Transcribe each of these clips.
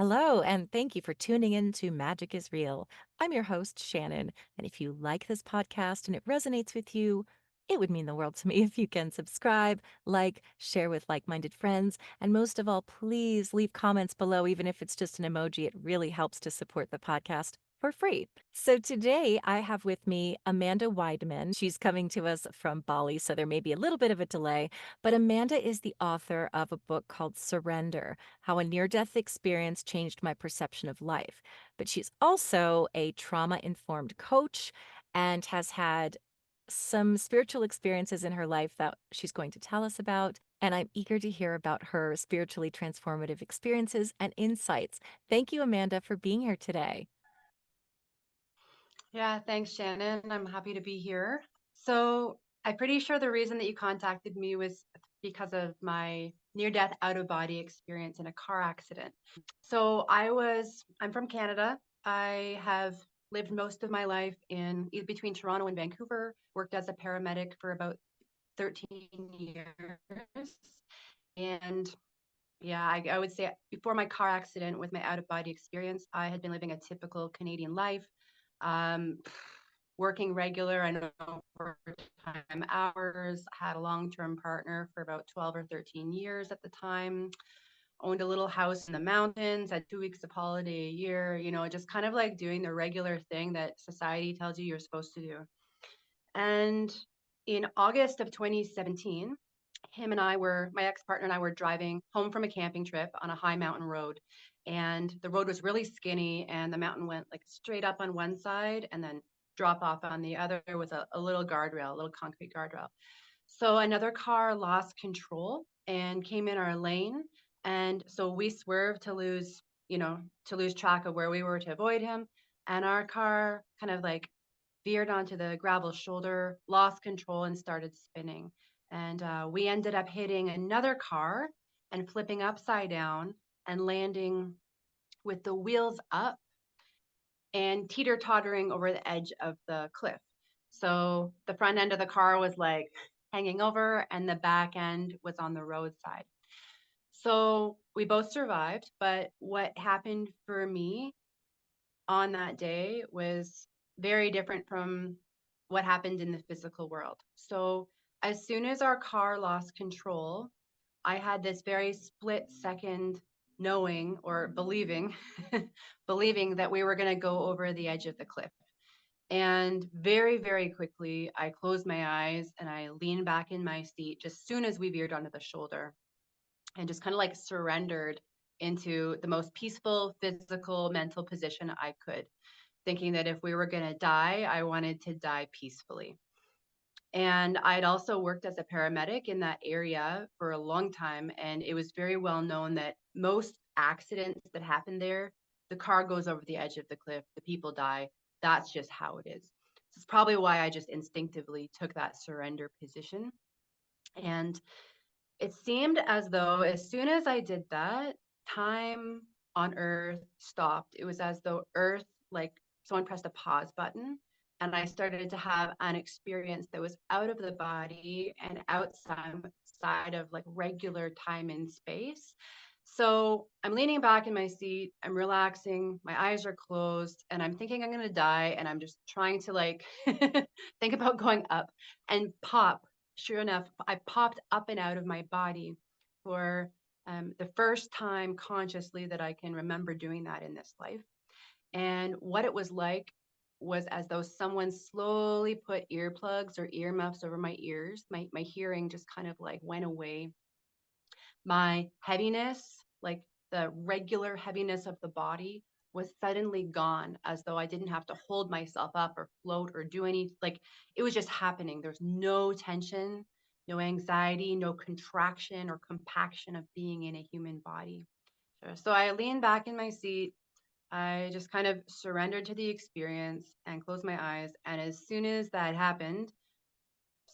Hello, and thank you for tuning in to Magic is Real. I'm your host, Shannon, and if you like this podcast and it resonates with you, it would mean the world to me if you can subscribe, like, share with like minded friends, and most of all, please leave comments below, even if it's just an emoji. It really helps to support the podcast for free. So today I have with me Amanda Weidman. She's coming to us from Bali, so there may be a little bit of a delay, but Amanda is the author of a book called Surrender: How a Near-Death Experience Changed My Perception of Life. But she's also a trauma-informed coach and has had some spiritual experiences in her life that she's going to tell us about. And I'm eager to hear about her spiritually transformative experiences and insights. Thank you, Amanda, for being here today. Yeah, thanks, Shannon. I'm happy to be here. So, I'm pretty sure the reason that you contacted me was because of my near-death out-of-body experience in a car accident. I'm from Canada. I have lived most of my life between Toronto and Vancouver, worked as a paramedic for about 13 years. And yeah, I would say before my car accident with my out-of-body experience, I had been living a typical Canadian life, um, working regular and overtime hours. Had a long-term partner for about 12 or 13 years at the time. Owned a little house in the mountains, had 2 weeks of holiday a year, just kind of like doing the regular thing that society tells you you're supposed to do. And in August of 2017, my ex-partner and I were driving home from a camping trip on a high mountain road. And the road was really skinny and the mountain went like straight up on one side and then drop off on the other with a little guardrail, a little concrete guardrail. So another car lost control and came in our lane. And so we swerved to lose track of where we were to avoid him. And our car kind of like veered onto the gravel shoulder, lost control, and started spinning. And we ended up hitting another car and flipping upside down and landing with the wheels up and teeter tottering over the edge of the cliff. So the front end of the car was like hanging over, and the back end was on the roadside. So we both survived. But what happened for me on that day was very different from what happened in the physical world. So as soon as our car lost control, I had this very split second knowing or believing believing that we were going to go over the edge of the cliff. And very, very quickly, I closed my eyes and I leaned back in my seat just soon as we veered onto the shoulder and just kind of like surrendered into the most peaceful physical mental position I could, thinking that if we were going to die, I wanted to die peacefully. And I'd also worked as a paramedic in that area for a long time. And it was very well known that most accidents that happen there, the car goes over the edge of the cliff, the people die. That's just how it is. It's probably why I just instinctively took that surrender position. And it seemed as though as soon as I did that, time on Earth stopped. It was as though Earth, like someone pressed a pause button, and I started to have an experience that was out of the body and outside of like regular time and space. So I'm leaning back in my seat, I'm relaxing, my eyes are closed, and I'm thinking I'm going to die. And I'm just trying to like think about going up and pop. Sure enough, I popped up and out of my body for the first time consciously that I can remember doing that in this life. And what it was like was as though someone slowly put earplugs or earmuffs over my ears. My hearing just kind of like went away. My heaviness, like the regular heaviness of the body, was suddenly gone, as though I didn't have to hold myself up or float or do any, like it was just happening. There's no tension, no anxiety, no contraction or compaction of being in a human body. Sure. So I leaned back in my seat. I just kind of surrendered to the experience and closed my eyes. And as soon as that happened,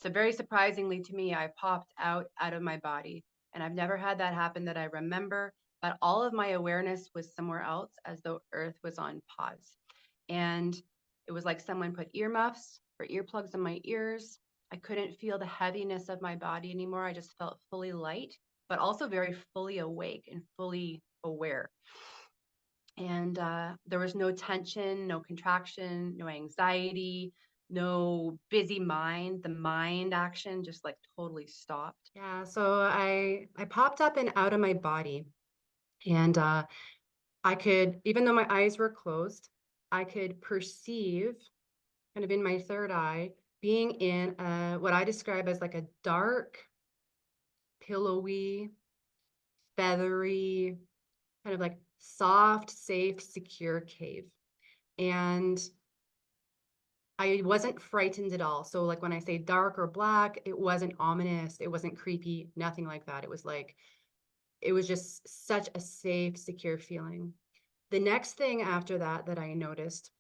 so very surprisingly to me, I popped out of my body. And I've never had that happen that I remember, but all of my awareness was somewhere else, as though Earth was on pause. And it was like someone put earmuffs or earplugs in my ears. I couldn't feel the heaviness of my body anymore. I just felt fully light, but also very fully awake and fully aware. And there was no tension, no contraction, no anxiety, no busy mind. The mind action just like totally stopped. Yeah, so I popped up and out of my body, and I could, even though my eyes were closed, I could perceive kind of in my third eye being in what I describe as like a dark, pillowy, feathery, kind of like soft, safe, secure cave. And I wasn't frightened at all. So like when I say dark or black, it wasn't ominous, it wasn't creepy, nothing like that. It was like, it was just such a safe, secure feeling. The next thing after that that I noticed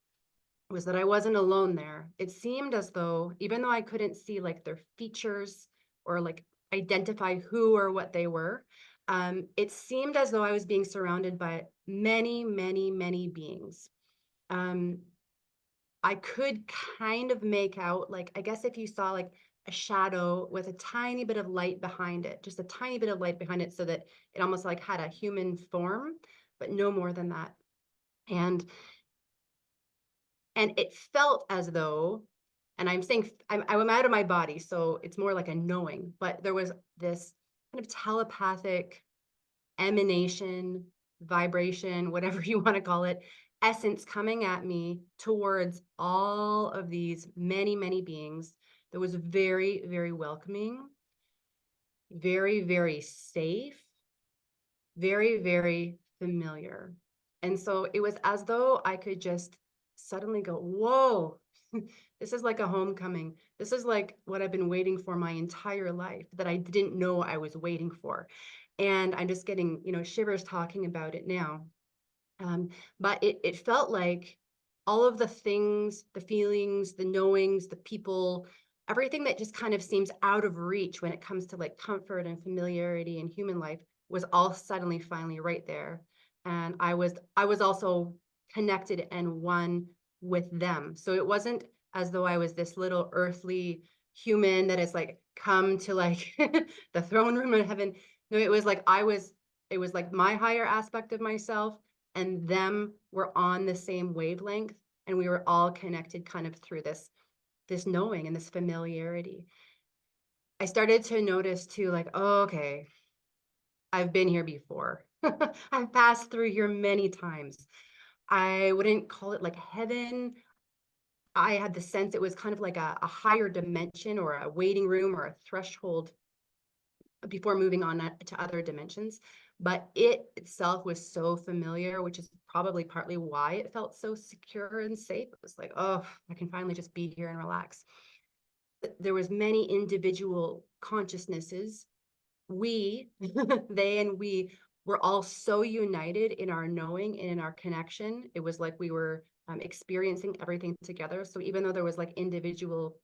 was that I wasn't alone there. It seemed as though, even though I couldn't see like their features or like identify who or what they were, it seemed as though I was being surrounded by many, many, many beings. Um, I could kind of make out, like, I guess if you saw like a shadow with a tiny bit of light behind it, just a tiny bit of light behind it so that it almost like had a human form, but no more than that. And and it felt as though, and I'm saying I'm out of my body, so it's more like a knowing, but there was this kind of telepathic emanation, vibration, whatever you want to call it, essence coming at me towards all of these many, many beings that was very, very welcoming, very, very safe, very, very familiar. And so it was as though I could just suddenly go, whoa, this is like a homecoming. This is like what I've been waiting for my entire life that I didn't know I was waiting for. And I'm just getting, shivers talking about it now. Um, but it felt like all of the things, the feelings, the knowings, the people, everything that just kind of seems out of reach when it comes to like comfort and familiarity in human life was all suddenly finally right there. And I was also connected and one with them. So it wasn't as though I was this little earthly human that has like come to like the throne room of heaven. No, it was like my higher aspect of myself and them were on the same wavelength, and we were all connected kind of through this knowing and this familiarity. I started to notice too, like, oh, okay, I've been here before. I've passed through here many times. I wouldn't call it like heaven. I had the sense it was kind of like a higher dimension or a waiting room or a threshold before moving on to other dimensions. But it itself was so familiar, which is probably partly why it felt so secure and safe. It was like, oh, I can finally just be here and relax. There was many individual consciousnesses. We, they and we were all so united in our knowing and in our connection. It was like we were experiencing everything together. So even though there was like individuals,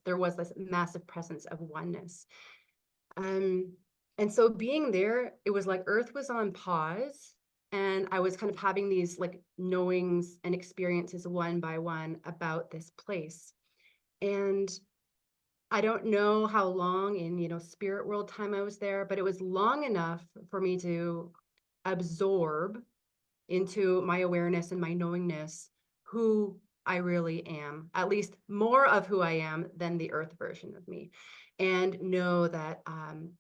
there was this massive presence of oneness. Um, and so being there, it was like Earth was on pause, and I was kind of having these like knowings and experiences one by one about this place. And I don't know how long in, spirit world time I was there, but it was long enough for me to absorb into my awareness and my knowingness who I really am, at least more of who I am than the earth version of me, and know that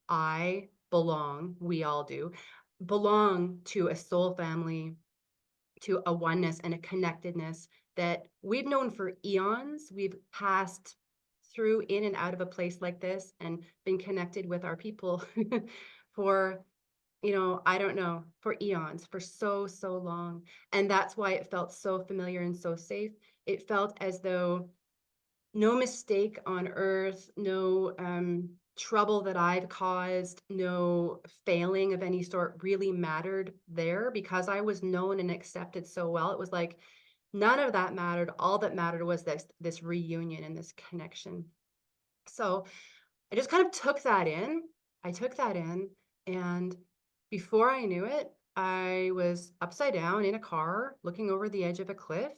I belong, we all do, belong to a soul family, to a oneness and a connectedness that we've known for eons. We've passed through in and out of a place like this and been connected with our people for I don't know, for eons, for so, so long. And that's why it felt so familiar and so safe. It felt as though no mistake on earth, no trouble that I've caused, no failing of any sort really mattered there because I was known and accepted so well. It was like none of that mattered. All that mattered was this reunion and this connection. So I just kind of took that in. I took that in. And before I knew it, I was upside down in a car looking over the edge of a cliff.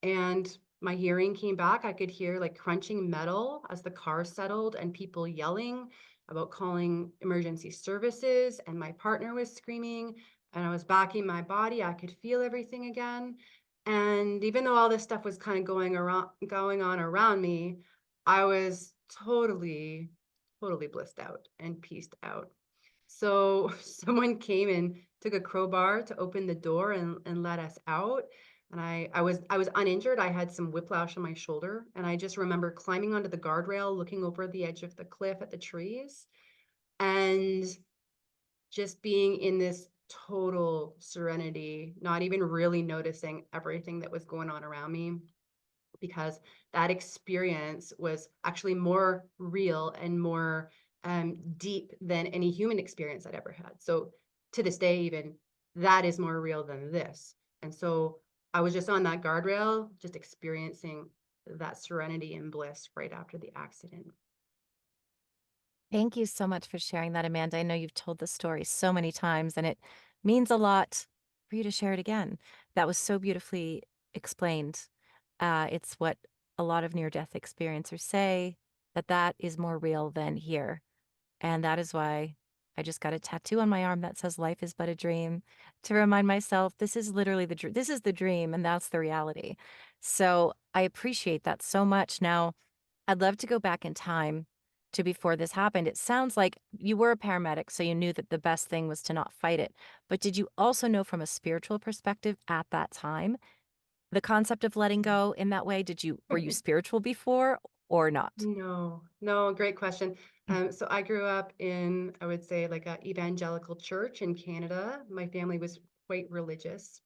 And my hearing came back. I could hear like crunching metal as the car settled and people yelling about calling emergency services. And my partner was screaming. and I was back in my body. I could feel everything again. And even though all this stuff was kind of going on around me, I was totally blissed out and pieced out. So someone came and took a crowbar to open the door and let us out. And I was uninjured. I had some whiplash on my shoulder, and I just remember climbing onto the guardrail, looking over the edge of the cliff at the trees, and just being in this total serenity, not even really noticing everything that was going on around me, because that experience was actually more real and more deep than any human experience I'd ever had. So to this day, even that is more real than this. And so I was just on that guardrail, just experiencing that serenity and bliss right after the accident. Thank you so much for sharing that, Amanda. I know you've told the story so many times, and it means a lot for you to share it again. That was so beautifully explained. It's what a lot of near-death experiencers say, that that is more real than here. And that is why I just got a tattoo on my arm that says life is but a dream, to remind myself this is literally this is the dream and that's the reality. So I appreciate that so much. Now, I'd love to go back in time to before this happened. It sounds like you were a paramedic, so you knew that the best thing was to not fight it. But did you also know from a spiritual perspective at that time the concept of letting go in that way? Were you spiritual before or not? No, no, great question. So I grew up in, I would say, like a evangelical church in Canada. My family was quite religious.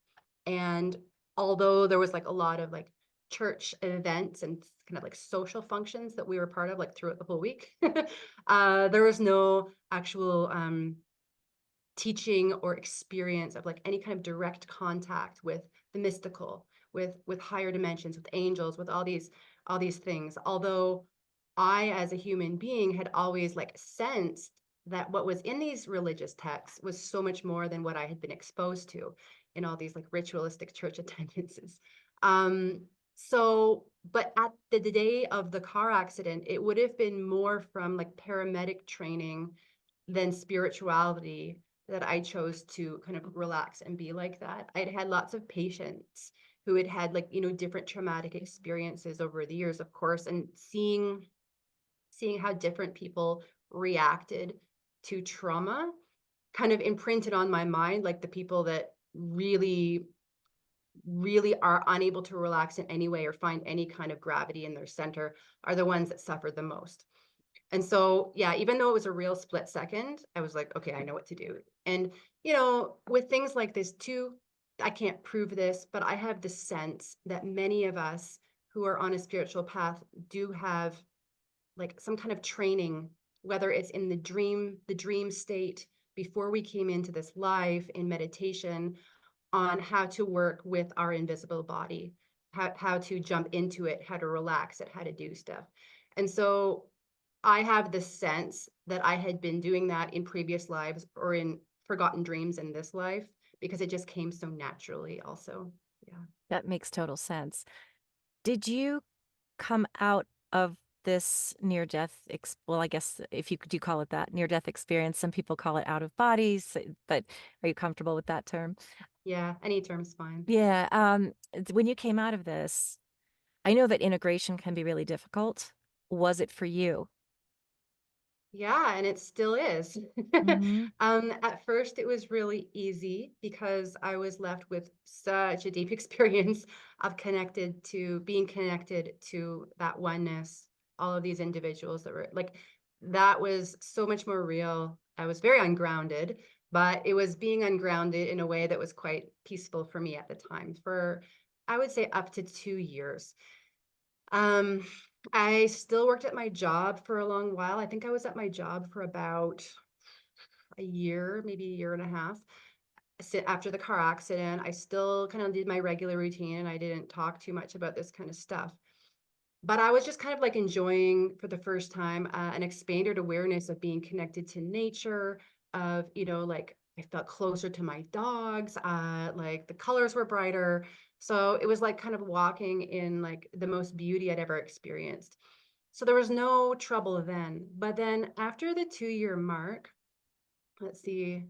And although there was like a lot of like church events and kind of like social functions that we were part of like throughout the whole week, there was no actual teaching or experience of like any kind of direct contact with the mystical, with higher dimensions, with angels, with all these things. Although I, as a human being, had always like sensed that what was in these religious texts was so much more than what I had been exposed to in all these like ritualistic church attendances. But at the day of the car accident, it would have been more from like paramedic training than spirituality that I chose to kind of relax and be like that. I'd had lots of patients who had had like, different traumatic experiences over the years, of course, and seeing how different people reacted to trauma kind of imprinted on my mind, like the people that really are unable to relax in any way or find any kind of gravity in their center are the ones that suffer the most. And so, yeah, even though it was a real split second, I was like, okay, I know what to do. And, with things like this too, I can't prove this, but I have the sense that many of us who are on a spiritual path do have like some kind of training, whether it's in the dream state before we came into this life in meditation, on how to work with our invisible body, how to jump into it, how to relax it, how to do stuff. And so I have the sense that I had been doing that in previous lives or in forgotten dreams in this life because it just came so naturally also. Yeah. That makes total sense. Did you come out of this near death well, I guess if you do call it that, near death experience, some people call it out of bodies, but are you comfortable with that term? Yeah, any term's fine. Yeah, when you came out of this, I know that integration can be really difficult. Was it for you? Yeah, and it still is. Mhm. At first, it was really easy because I was left with such a deep experience of being connected to that oneness, all of these individuals that were like, that was so much more real. I was very ungrounded, but it was being ungrounded in a way that was quite peaceful for me at the time for, I would say, up to 2 years. Um, I still worked at my job for a long while. I think I was at my job for about a year, maybe a year and a half. After the car accident, I still kind of did my regular routine and I didn't talk too much about this kind of stuff. But I was just kind of like enjoying for the first time an expanded awareness of being connected to nature, of, like I felt closer to my dogs, like the colors were brighter. So it was like kind of walking in like the most beauty I'd ever experienced. So there was no trouble then. But then after the 2-year mark, let's see,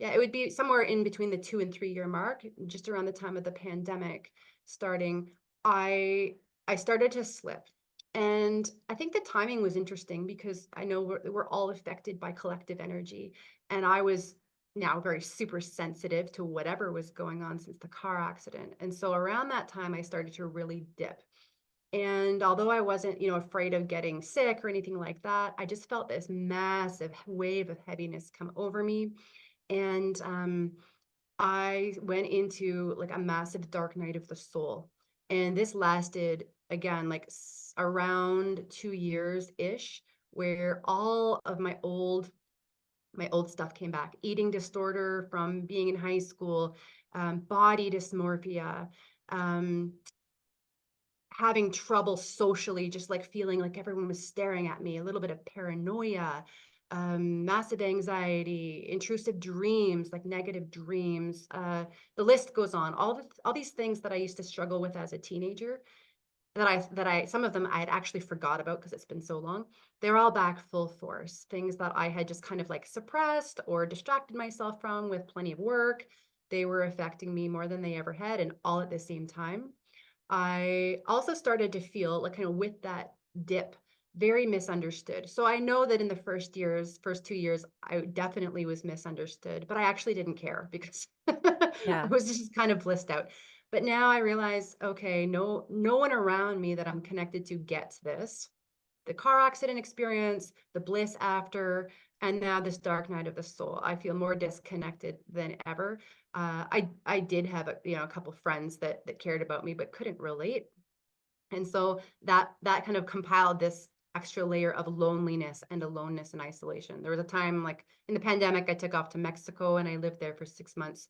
Yeah, it would be somewhere in between the 2 and 3 year mark, just around the time of the pandemic starting. I started to slip. And I think the timing was interesting because I know we're all affected by collective energy. And I was now very super sensitive to whatever was going on since the car accident. And so around that time, I started to really dip. And although I wasn't, afraid of getting sick or anything like that, I just felt this massive wave of heaviness come over me. And I went into like a massive dark night of the soul. And this lasted again, like around 2 years ish, where all of my old stuff came back. Eating disorder from being in high school, body dysmorphia, um, having trouble socially, just like feeling like everyone was staring at me, a little bit of paranoia, massive anxiety, intrusive dreams, like negative dreams. The list goes on. All these things that I used to struggle with as a teenager, that I some of them I had actually forgot about because it's been so long. They're all back full force. Things that I had just kind of like suppressed or distracted myself from with plenty of work. They were affecting me more than they ever had, and all at the same time. I also started to feel like kind of with that dip, very misunderstood. So I know that in the first 2 years, I definitely was misunderstood, but I actually didn't care because I Yeah. was just kind of blissed out. But now I realize, okay, no one around me that I'm connected to gets this. The car accident experience, the bliss after, and now this dark night of the soul. I feel more disconnected than ever. I did have a couple friends that cared about me but couldn't relate, and so that kind of compiled this extra layer of loneliness and aloneness and isolation. There was a time like in the pandemic, I took off to Mexico and I lived there for 6 months.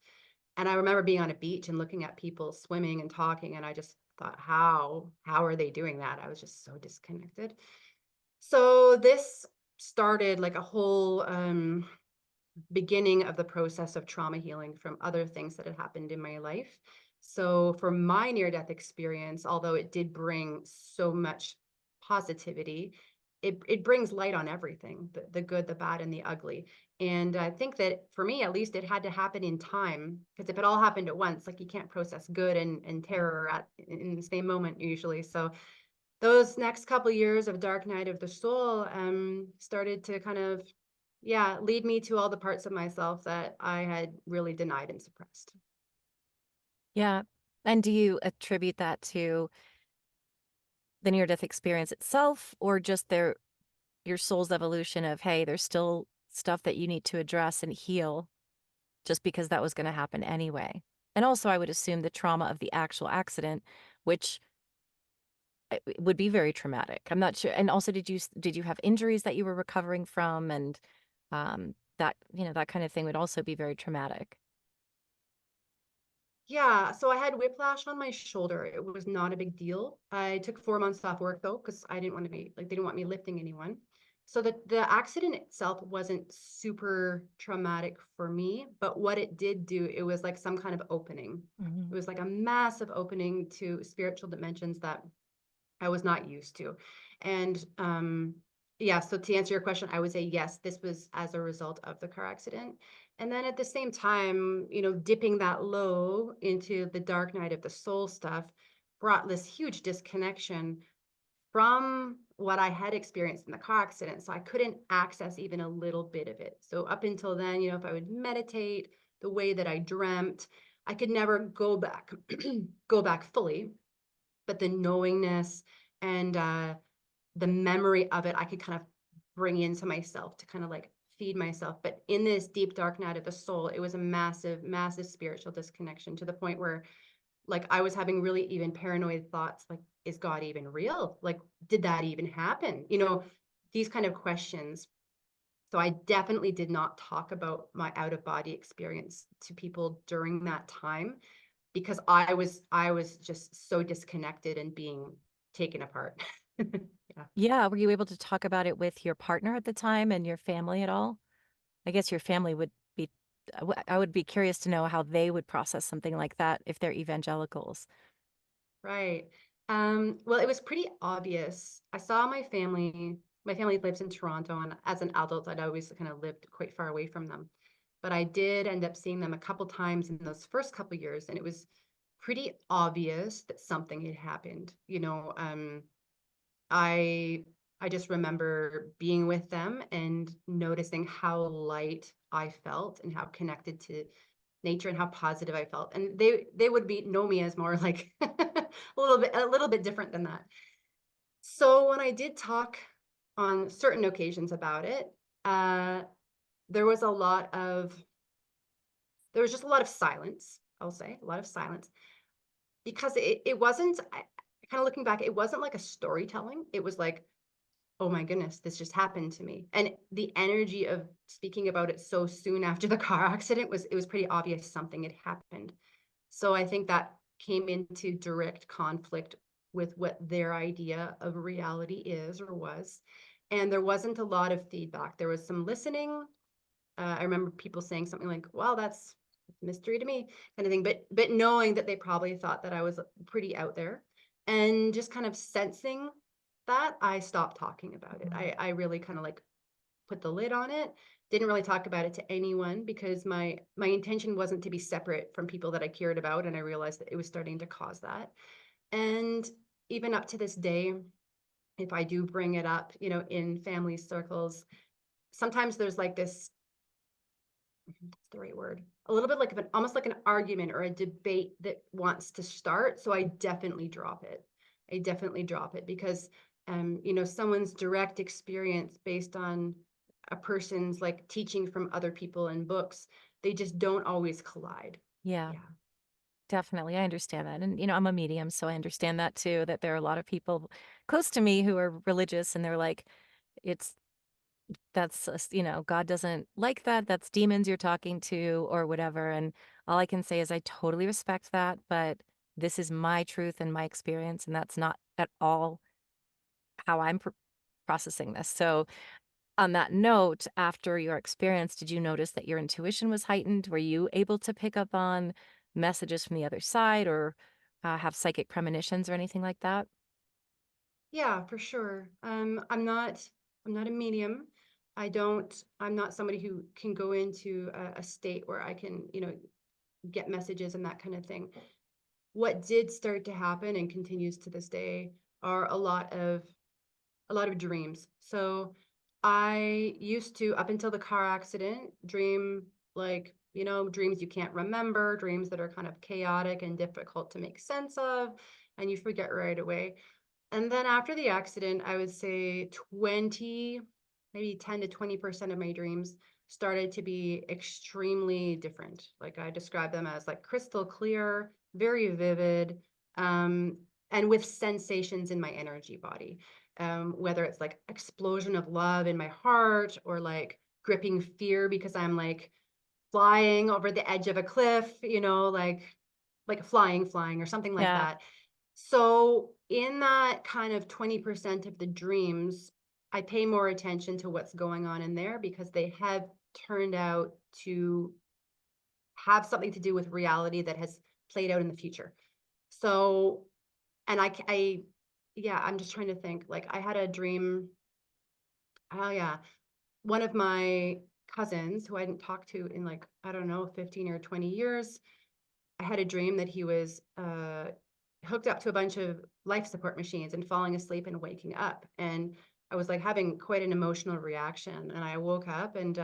And I remember being on a beach and looking at people swimming and talking, and I just thought, how are they doing that? I was just so disconnected. So this started like a whole beginning of the process of trauma healing from other things that had happened in my life. So for my near death experience, although it did bring so much positivity, it brings light on everything, the good, the bad, and the ugly. And I think that for me, at least, it had to happen in time, because if it all happened at once, like you can't process good and terror in the same moment usually. So those next couple of years of dark night of the soul started to kind of, yeah, lead me to all the parts of myself that I had really denied and suppressed. Yeah. And do you attribute that to the near death experience itself or just your soul's evolution of, hey, there's still stuff that you need to address and heal just because that was going to happen anyway? And also, I would assume the trauma of the actual accident, which would be very traumatic. I'm not sure. And also, did you have injuries that you were recovering from, and that that kind of thing would also be very traumatic. Yeah, so I had whiplash on my shoulder. It was not a big deal. I took 4 months off work though, because I didn't want to be like, they didn't want me lifting anyone. So the accident itself wasn't super traumatic for me, but what it did do, it was like some kind of opening. Hmm. It was like a massive opening to spiritual dimensions that I was not used to. And yeah, so to answer your question, I would say yes, this was as a result of the car accident. And then at the same time, dipping that low into the dark night of the soul stuff brought this huge disconnection from what I had experienced in the car accident. So I couldn't access even a little bit of it. So up until then, if I would meditate the way that I dreamt, I could never go back, go back fully, but the knowingness and the memory of it, I could kind of bring into myself to kind of like feed myself. But in this deep dark night of the soul, it was a massive, massive spiritual disconnection to the point where like I was having really even paranoid thoughts like, is God even real? Like, did that even happen? These kind of questions. So I definitely did not talk about my out of body experience to people during that time because I was just so disconnected and being taken apart. Yeah. Yeah, were you able to talk about it with your partner at the time and your family at all? I guess your family would be. I would be curious to know how they would process something like that if they're evangelicals. Right. Well, it was pretty obvious. I saw my family. My family lives in Toronto, and as an adult, I'd always kind of lived quite far away from them. but I did end up seeing them a couple times in those first couple years, and it was pretty obvious that something had happened. I I just remember being with them and noticing how light I felt and how connected to nature and how positive I felt. And they would be know me as more like a little bit different than that. So when I did talk on certain occasions about it, uh, there was a lot of there was just a lot of silence. I'll say a lot of silence because it wasn't. Kind of looking back, it wasn't like a storytelling. It was like, oh my goodness, this just happened to me. And the energy of speaking about it so soon after the car accident was it was pretty obvious something had happened. So I think that came into direct conflict with what their idea of reality is or was. And there wasn't a lot of feedback. There was some listening. I remember people saying something like, well, that's a mystery to me, kind of thing. But knowing that they probably thought that I was pretty out there and just kind of sensing that, I stopped talking about it. I really kind of like put the lid on it. Didn't really talk about it to anyone because my intention wasn't to be separate from people that I cared about, and I realized that it was starting to cause that. And even up to this day, if I do bring it up, in family circles, sometimes there's like this, what's the right word? A little bit like almost like an argument or a debate that wants to start. So I definitely drop it. I definitely drop it because someone's direct experience based on a person's like teaching from other people in books, they just don't always collide. Yeah, Yeah. definitely. I understand that. And, I'm a medium, so I understand that too, that there are a lot of people close to me who are religious and they're like, it's God doesn't like that. That's demons you're talking to or whatever. And all I can say is I totally respect that, but this is my truth and my experience, and that's not at all how I'm processing this. So, on that note, after your experience, did you notice that your intuition was heightened? Were you able to pick up on messages from the other side or have psychic premonitions or anything like that? Yeah, for sure. I'm not a medium. I'm not somebody who can go into a state where I can, get messages and that kind of thing. What did start to happen and continues to this day are a lot of dreams. So I used to, up until the car accident, dream like, dreams you can't remember, dreams that are kind of chaotic and difficult to make sense of, and you forget right away. And then after the accident, I would say 20, maybe 10 to 20% of my dreams started to be extremely different. Like I describe them as like crystal clear, very vivid, um, and with sensations in my energy body. Whether it's like explosion of love in my heart or like gripping fear because I'm like flying over the edge of a cliff, like flying or something like Yeah. that. So in that kind of 20% of the dreams, I pay more attention to what's going on in there because they have turned out to have something to do with reality that has played out in the future. So, and yeah, I'm just trying to think. Like I had a dream. Oh yeah, one of my cousins who I hadn't talked to in like, I don't know, 15 or 20 years, I had a dream that he was hooked up to a bunch of life support machines and falling asleep and waking up. And I was like having quite an emotional reaction. And I woke up and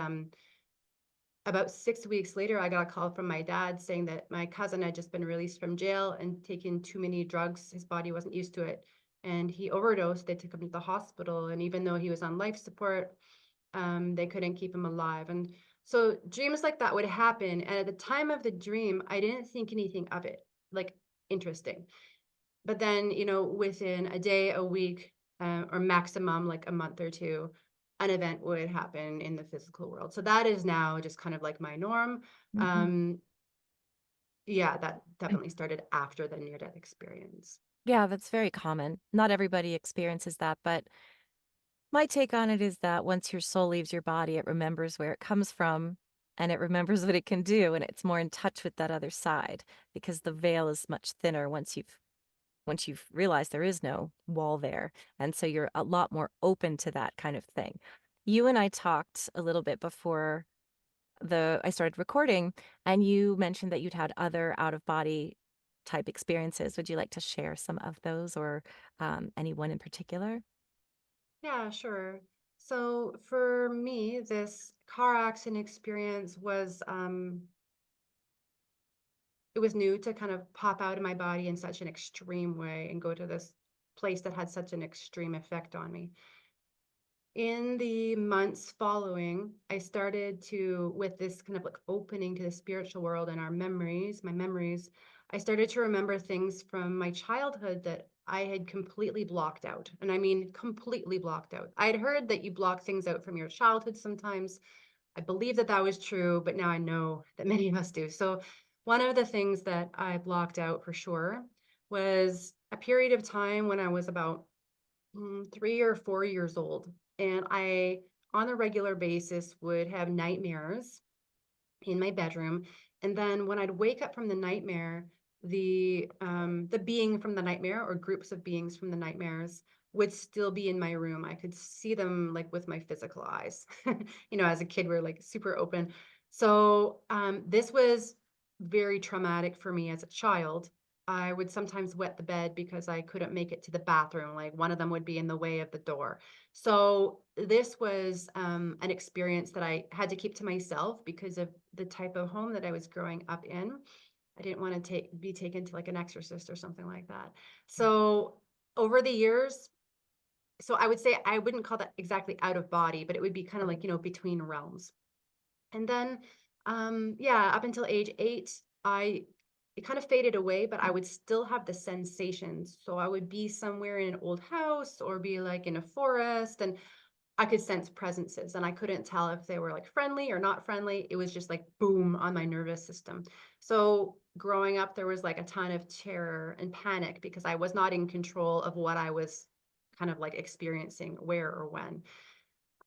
about 6 weeks later, I got a call from my dad saying that my cousin had just been released from jail and taken too many drugs. His body wasn't used to it. And he overdosed. They took him to the hospital. And even though he was on life support, they couldn't keep him alive. And so dreams like that would happen. And at the time of the dream, I didn't think anything of it, like interesting. But then, within a day, a week, or maximum like a month or two, an event would happen in the physical world. So that is now just kind of like my norm. Mhm. Um, yeah, that definitely started after the near death experience. Yeah, that's very common. Not everybody experiences that, but my take on it is that once your soul leaves your body, it remembers where it comes from and it remembers what it can do, and it's more in touch with that other side because the veil is much thinner once you've realized there is no wall there. And so you're a lot more open to that kind of thing. You and I talked a little bit before the I started recording, and you mentioned that you'd had other out of body type experiences. Would you like to share some of those, or any one in particular? Yeah, sure. So for me, this car accident experience was it was new to kind of pop out of my body in such an extreme way and go to this place that had such an extreme effect on me. In the months following, I started to, with this kind of like opening to the spiritual world and our memories, my memories, I started to remember things from my childhood that I had completely blocked out. And I mean, completely blocked out. I'd heard that you block things out from your childhood sometimes. I believe that that was true, but now I know that many of us do. So, one of the things that I blocked out for sure was a period of time when I was about 3 or 4 years old. And I, on a regular basis, would have nightmares in my bedroom. And then when I'd wake up from the nightmare, the being from the nightmare or groups of beings from the nightmares would still be in my room. I could see them like with my physical eyes. As a kid, we're like super open. So this was very traumatic for me as a child. I would sometimes wet the bed because I couldn't make it to the bathroom. Like one of them would be in the way of the door. So this was an experience that I had to keep to myself because of the type of home that I was growing up in. I didn't want to be taken to like an exorcist or something like that. So over the years, so I would say I wouldn't call that exactly out of body, but it would be kind of like, between realms. And then, yeah, up until age 8, it kind of faded away, but I would still have the sensations. So I would be somewhere in an old house or be like in a forest, and I could sense presences, and I couldn't tell if they were like friendly or not friendly. It was just like boom on my nervous system. So growing up, there was like a ton of terror and panic because I was not in control of what I was kind of like experiencing, where or when.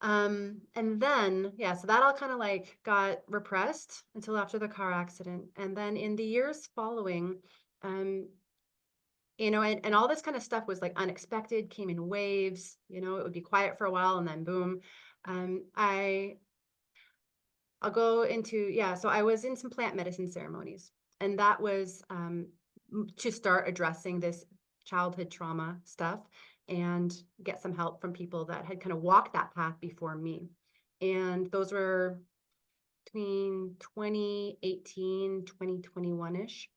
And then, yeah, so that all kind of like got repressed until after the car accident. And then in the years following, um, and all this kind of stuff was like unexpected, came in waves, it would be quiet for a while and then boom. Um, I I'll go into, yeah, so I was in some plant medicine ceremonies, and that was to start addressing this childhood trauma stuff and get some help from people that had kind of walked that path before me. And those were between 2018, 2021-ish.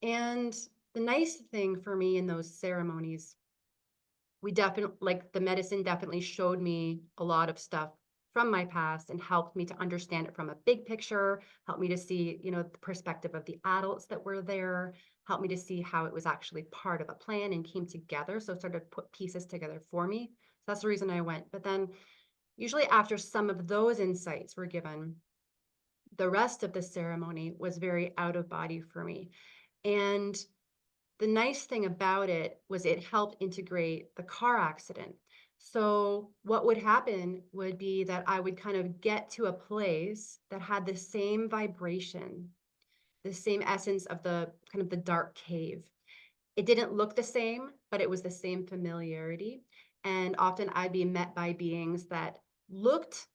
And the nice thing for me in those ceremonies, we definitely, like, the medicine definitely showed me a lot of stuff from my past and helped me to understand it from a big picture, helped me to see, the perspective of the adults that were there, helped me to see how it was actually part of a plan and came together. So it started to put pieces together for me. So that's the reason I went. But then usually after some of those insights were given, the rest of the ceremony was very out of body for me. And the nice thing about it was it helped integrate the car accident. So what would happen would be that I would kind of get to a place that had the same vibration, the same essence of the kind of the dark cave. It didn't look the same, but it was the same familiarity. And often I'd be met by beings that looked,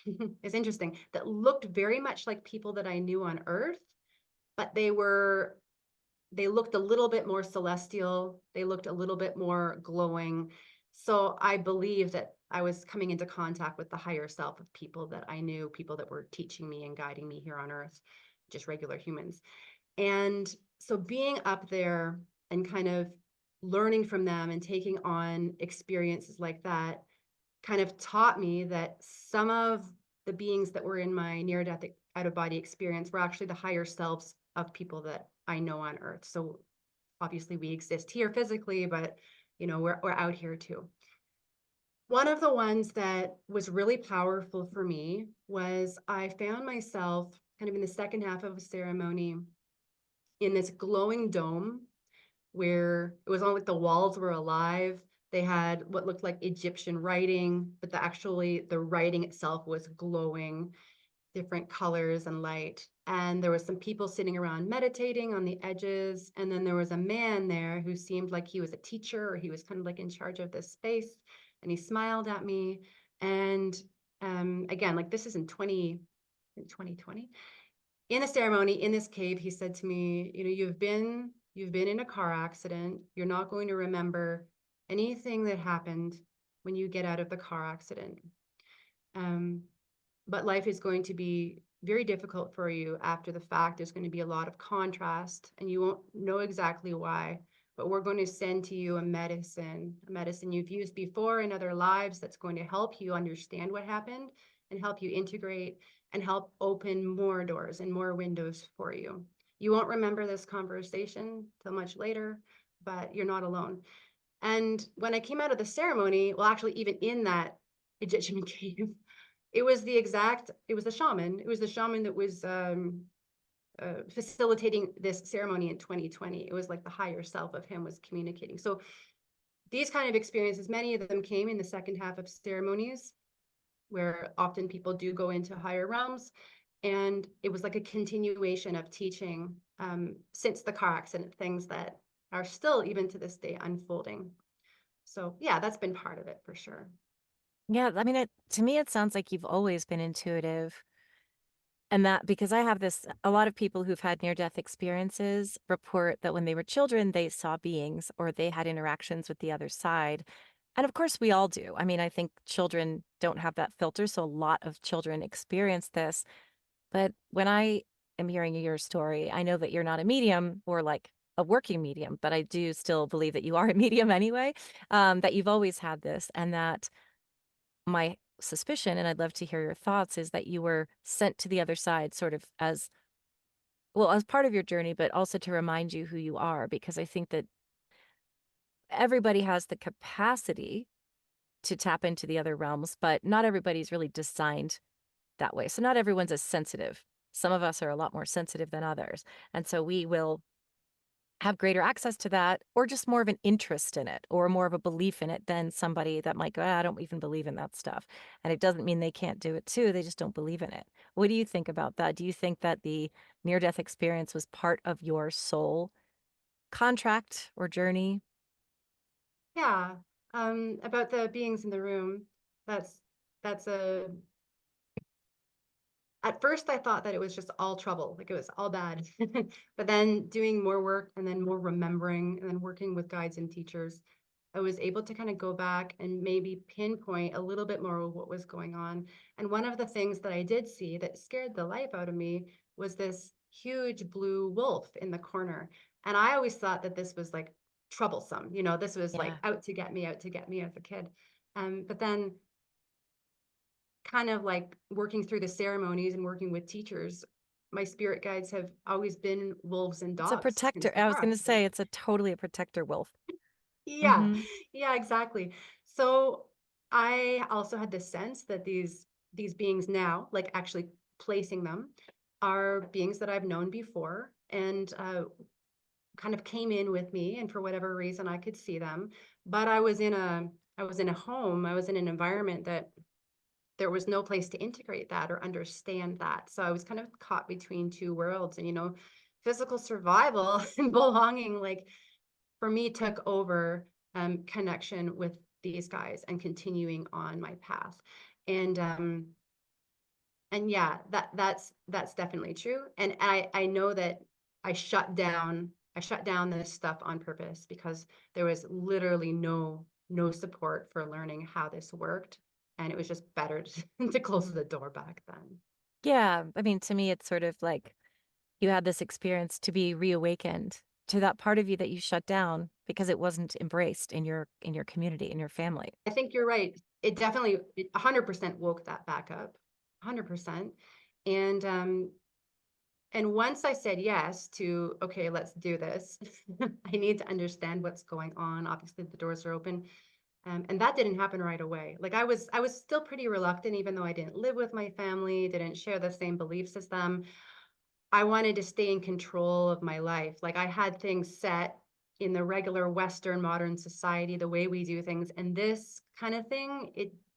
it's interesting, that looked very much like people that I knew on Earth, but they looked a little bit more celestial. They looked a little bit more glowing. So I believe that I was coming into contact with the higher self of people that I knew, people that were teaching me and guiding me here on Earth, just regular humans. And so being up there and kind of learning from them and taking on experiences like that kind of taught me that some of the beings that were in my near death out of body experience were actually the higher selves of people that I know on Earth. So obviously we exist here physically, but we're out here too. One of the ones that was really powerful for me was I found myself kind of in the second half of a ceremony in this glowing dome where it was on like the walls were alive. They had what looked like Egyptian writing, but the writing itself was glowing, different colors and light. And there was some people sitting around meditating on the edges. And then there was a man there who seemed like he was a teacher or he was kind of like in charge of this space. And he smiled at me. And again, like this is in in 2020. In a ceremony in this cave, he said to me, you've been in a car accident. You're not going to remember anything that happened when you get out of the car accident. Um, but life is going to be very difficult for you after the fact. There's going to be a lot of contrast, and you won't know exactly why. But we're going to send to you a medicine you've used before in other lives that's going to help you understand what happened and help you integrate and help open more doors and more windows for you. You won't remember this conversation till much later, but you're not alone. And when I came out of the ceremony, well, actually, even in that Egyptian cave, it was the shaman. It was the shaman that was facilitating this ceremony in 2020. It was like the higher self of him was communicating. So these kind of experiences, many of them came in the second half of ceremonies, where often people do go into higher realms. And it was like a continuation of teaching since the car accident, things that are still, even to this day, unfolding. So yeah, that's been part of it for sure. Yeah, I mean, to me, it sounds like you've always been intuitive. And that because I have this, a lot of people who've had near death experiences report that when they were children, they saw beings or they had interactions with the other side. And of course, we all do. I mean, I think children don't have that filter. So a lot of children experience this. But when I am hearing your story, I know that you're not a medium or like a working medium, but I do still believe that you are a medium anyway, that you've always had this and that my suspicion, and I'd love to hear your thoughts, is that you were sent to the other side sort of as well as part of your journey, but also to remind you who you are, because I think that everybody has the capacity to tap into the other realms, but not everybody's really designed that way. So not everyone's as sensitive. Some of us are a lot more sensitive than others. And so we will have greater access to that or just more of an interest in it or more of a belief in it than somebody that might go, "Ah, I don't even believe in that stuff." And it doesn't mean they can't do it too. They just don't believe in it. What do you think about that? Do you think that the near death experience was part of your soul contract or journey? Yeah. About the beings in the room, that's that's a at first I thought that it was just all trouble, like it was all bad. But then doing more work and then more remembering and then working with guides and teachers, I was able to kind of go back and maybe pinpoint a little bit more of what was going on. And one of the things that I did see that scared the life out of me was this huge blue wolf in the corner. And I always thought that this was like troublesome, this was like Yeah. out to get me, out to get me as a kid. But then kind of like working through the ceremonies and working with teachers, my spirit guides have always been wolves and It's a dogs since protector. the I was car going to accident. say it's a totally a protector wolf. Yeah, Mhm. yeah, exactly. So I also had the sense that these beings now, like actually placing them, are beings that I've known before and kind of came in with me, and for whatever reason I could see them. But I was in a home, I was in an environment that there was no place to integrate that or understand that. So I was kind of caught between two worlds. And, physical survival and belonging, like for me, took over connection with these guys and continuing on my path. And yeah, that's definitely true. And I know that I shut down this stuff on purpose because there was literally no support for learning how this worked. And it was just better to close the door back then. Yeah. I mean, to me, it's sort of like you had this experience to be reawakened to that part of you that you shut down because it wasn't embraced in your community, in your family. I think you're right. It definitely 100% woke that back up. 100%. And once I said yes to, okay, let's do this, I need to understand what's going on. Obviously, the doors are open. And that didn't happen right away. Like I was still pretty reluctant, even though I didn't live with my family, didn't share the same beliefs as them. I wanted to stay in control of my life. Like I had things set in the regular Western modern society, the way we do things. And this kind of thing,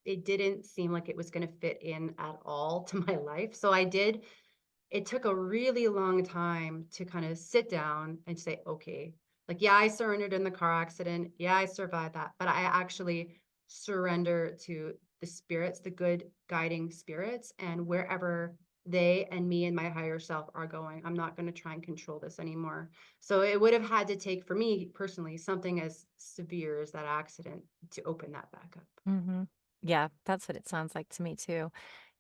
it didn't seem like it was going to fit in at all to my life. So it took a really long time to kind of sit down and say, okay, like, yeah, I surrendered in the car accident. Yeah, I survived that. But I actually surrender to the spirits, the good guiding spirits, and wherever they and me and my higher self are going. I'm not going to try and control this anymore. So it would have had to take, for me personally, something as severe as that accident to open that back up. Hmm. Yeah, that's what it sounds like to me too.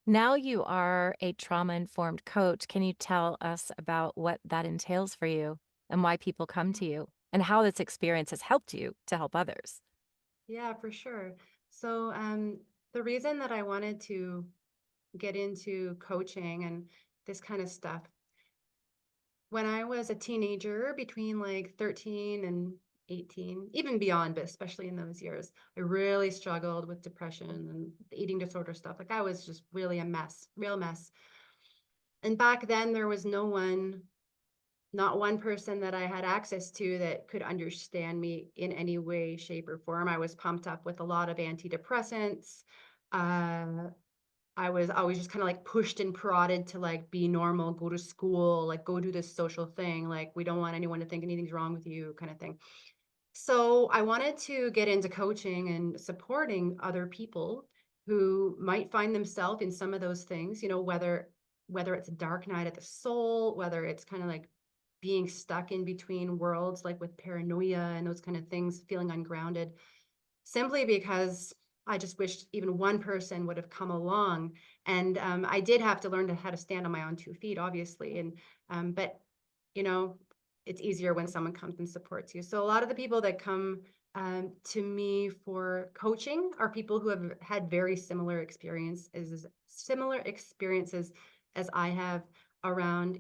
Now you are a trauma-informed coach. Can you tell us about what that entails for you and why people come to you and how this experience has helped you to help others? Yeah, for sure. So the reason that I wanted to get into coaching and this kind of stuff, when I was a teenager, between like 13 and 18, even beyond, but especially in those years, I really struggled with depression and eating disorder stuff. Like I was just really a mess, real mess. And back then, there was no one, not one person that I had access to that could understand me in any way, shape, or form. I was pumped up with a lot of antidepressants. Uh, I was always just kind of like pushed and prodded to like be normal, go to school, like go do this social thing. Like we don't want anyone to think anything's wrong with you, kind of thing. So I wanted to get into coaching and supporting other people who might find themselves in some of those things, whether it's a dark night at the soul, whether it's kind of like being stuck in between worlds, like with paranoia and those kind of things, feeling ungrounded, simply because I just wished even one person would have come along. And I did have to learn how to stand on my own 2 feet, obviously. But you know, it's easier when someone comes and supports you. So a lot of the people that come to me for coaching are people who have had very similar experiences as I have around,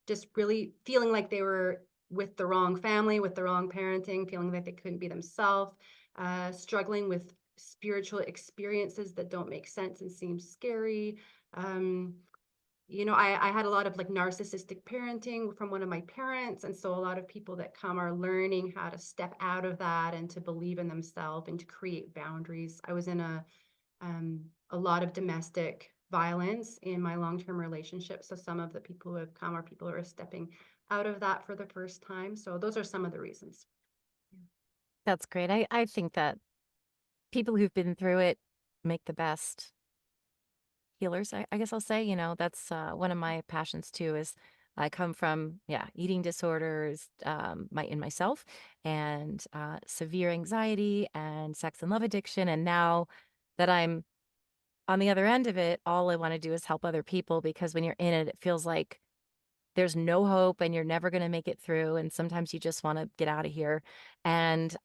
just really feeling like they were with the wrong family, with the wrong parenting, feeling like they couldn't be themselves, struggling with spiritual experiences that don't make sense and seem scary. Um, I had a lot of like narcissistic parenting from one of my parents. And so a lot of people that come are learning how to step out of that and to believe in themselves and to create boundaries. I was in a lot of domestic violence in my long-term relationship. So some of the people who have come are people who are stepping out of that for the first time. So those are some of the reasons. That's great. I think that people who've been through it make the best healers, I guess I'll say. That's one of my passions too is I come from, yeah, eating disorders, in myself and severe anxiety and sex and love addiction. And now that I'm on the other end of it, all I want to do is help other people because when you're in it, it feels like there's no hope and you're never going to make it through. And sometimes you just want to get out of here. And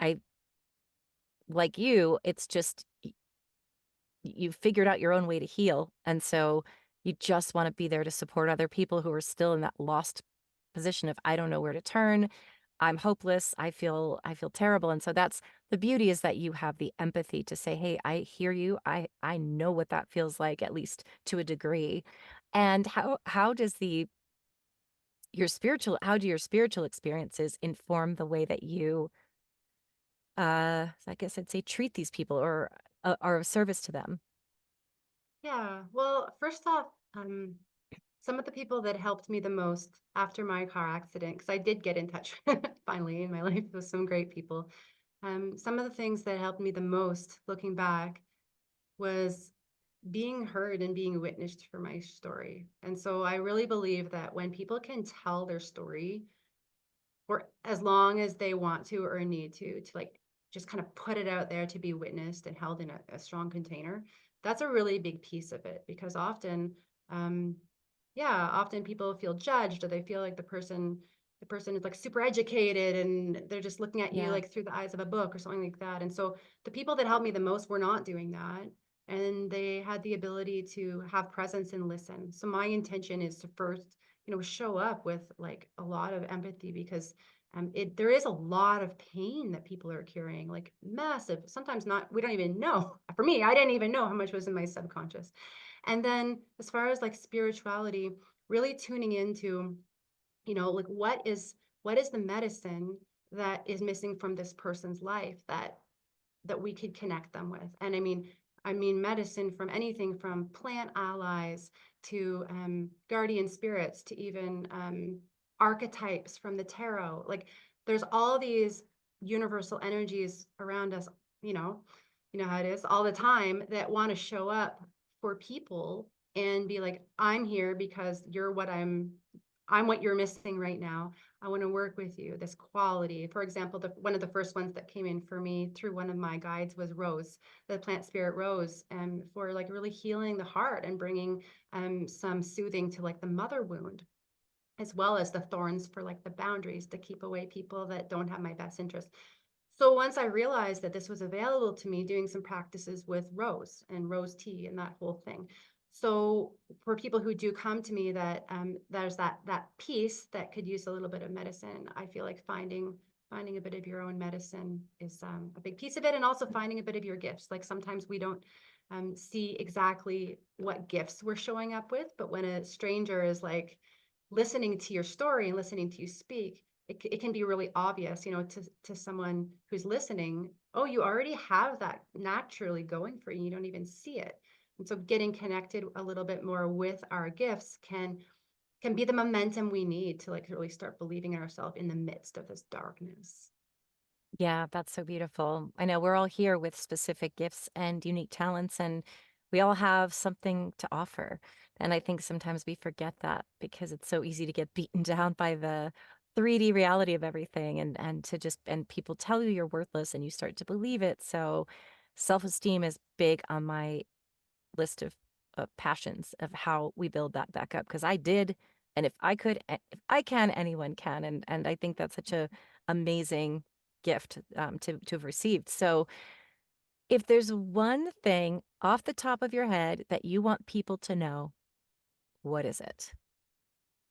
like you, it's just you figured out your own way to heal. And so you just want to be there to support other people who are still in that lost position of I don't know where to turn. I'm hopeless. I feel terrible. And so that's the beauty is that you have the empathy to say, "Hey, I hear you. I know what that feels like at least to a degree." And how does the how do your spiritual experiences inform the way that you I guess I'd say treat these people or are of service to them? Yeah. Well, first off, some of the people that helped me the most after my car accident, because I did get in touch finally in my life with some great people. Some of the things that helped me the most looking back was being heard and being witnessed for my story. And so I really believe that when people can tell their story for as long as they want to or need to like just kind of put it out there to be witnessed and held in a strong container, that's a really big piece of it because often um often people feel judged or they feel like the person is like super educated and they're just looking at you Yeah. like through the eyes of a book or something like that. And so the people that helped me the most were not doing that, and they had the ability to have presence and listen. So my intention is to first, show up with like a lot of empathy because there is a lot of pain that people are carrying, like massive, sometimes not, we don't even know. For me, I didn't even know how much was in my subconscious. And then as far as like spirituality, really tuning into, like what is the medicine that is missing from this person's life that we could connect them with. And I mean medicine from anything from plant allies to guardian spirits to even archetypes from the tarot. Like there's all these universal energies around us, you know, you know how it is all the time that want to show up for people. and be like, I'm here because I'm what you're missing right now. I want to work with you. This quality. For example, one of the first ones that came in for me through one of my guides was rose, the plant spirit rose, and for like really healing the heart and bringing some soothing to like the mother wound, as well as the thorns for like the boundaries to keep away people that don't have my best interest. So once I realized that this was available to me, doing some practices with rose and rose tea and that whole thing. So for people who do come to me, that there's that piece that could use a little bit of medicine. I feel like finding a bit of your own medicine is a big piece of it, and also finding a bit of your gifts. Like sometimes we don't see exactly what gifts we're showing up with, but when a stranger is like listening to your story and listening to you speak, it can be really obvious, to someone who's listening. Oh, you already have that naturally going for you. You don't even see it. And so getting connected a little bit more with our gifts can be the momentum we need to like really start believing in ourselves in the midst of this darkness. Yeah, that's so beautiful. I know we're all here with specific gifts and unique talents, and we all have something to offer. And I think sometimes we forget that because it's so easy to get beaten down by the 3D reality of everything and to just and people tell you you're worthless and you start to believe it. So self-esteem is big on my list of passions of how we build that back up because I did, and if I could, if I can, anyone can, and I think that's such a amazing gift to have received. So, if there's one thing off the top of your head that you want people to know, what is it?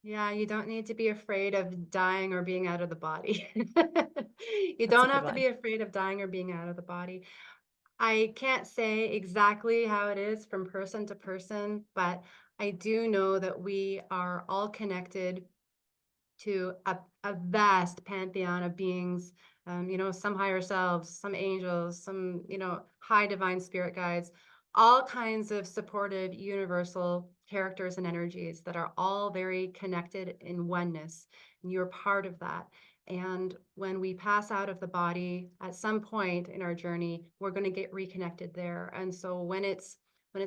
Yeah, you don't need to be afraid of dying or being out of the body. You That's a don't good have to one. be afraid of dying or being out of the body. I can't say exactly how it is from person to person, but I do know that we are all connected to a vast pantheon of beings, some higher selves, some angels, some, high divine spirit guides, all kinds of supportive universal characters and energies that are all very connected in oneness. And you're part of that. And when we pass out of the body at some point in our journey, we're going to get reconnected there. And so when it's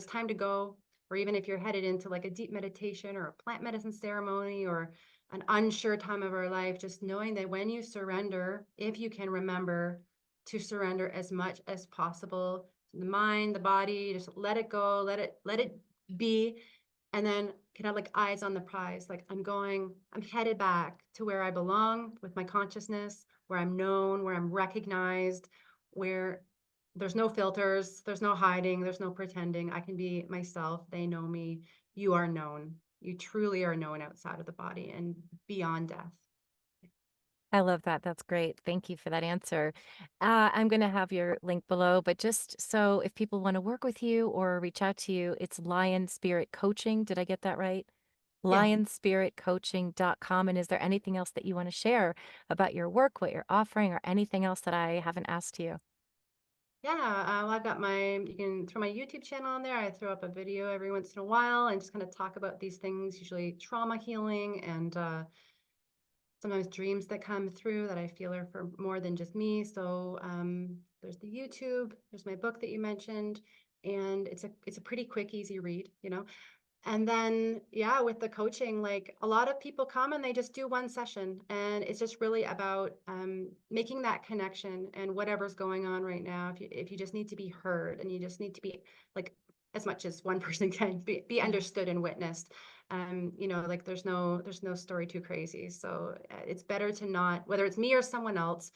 time to go, or even if you're headed into like a deep meditation or a plant medicine ceremony or an unsure time of our life, just knowing that when you surrender, if you can remember to surrender as much as possible, the mind, the body, just let it go, let it be, and then can have like eyes on the prize. Like I'm headed back to where I belong with my consciousness, where I'm known, where I'm recognized, where there's no filters, there's no hiding, there's no pretending. I can be myself. They know me. You are known. You truly are known outside of the body and beyond death. I love that. That's great. Thank you for that answer. I'm going to have your link below, but just so if people want to work with you or reach out to you, it's Lion Spirit Coaching. Did I get that right? Yeah. Lionspiritcoaching.com. And is there anything else that you want to share about your work, what you're offering, or anything else that I haven't asked you? Yeah, well, you can throw my YouTube channel on there. I throw up a video every once in a while and just kind of talk about these things, usually trauma healing and sometimes dreams that come through that I feel are for more than just me. So there's the YouTube, there's my book that you mentioned, and it's a pretty quick, easy read. And then, yeah, with the coaching, like a lot of people come and they just do one session, and it's just really about making that connection and whatever's going on right now. If you just need to be heard and you just need to be like, as much as one person can be Yeah. understood and witnessed, like there's no story too crazy. So it's better to not, whether it's me or someone else,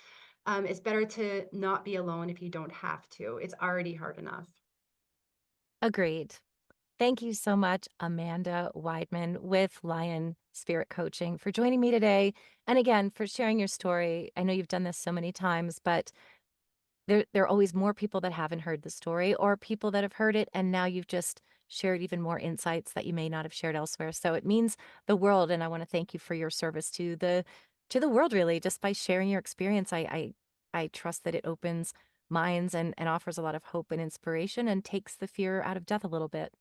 it's better to not be alone if you don't have to. It's already hard enough. Agreed. Thank you so much, Amanda Weidman with Lion Spirit Coaching, for joining me today. And again, for sharing your story. I know you've done this so many times, but there are always more people that haven't heard the story or people that have heard it. And now you've just shared even more insights that you may not have shared elsewhere. So it means the world. And I want to thank you for your service to the world, really, just by sharing your experience. I trust that it opens minds and offers a lot of hope and inspiration and takes the fear out of death a little bit.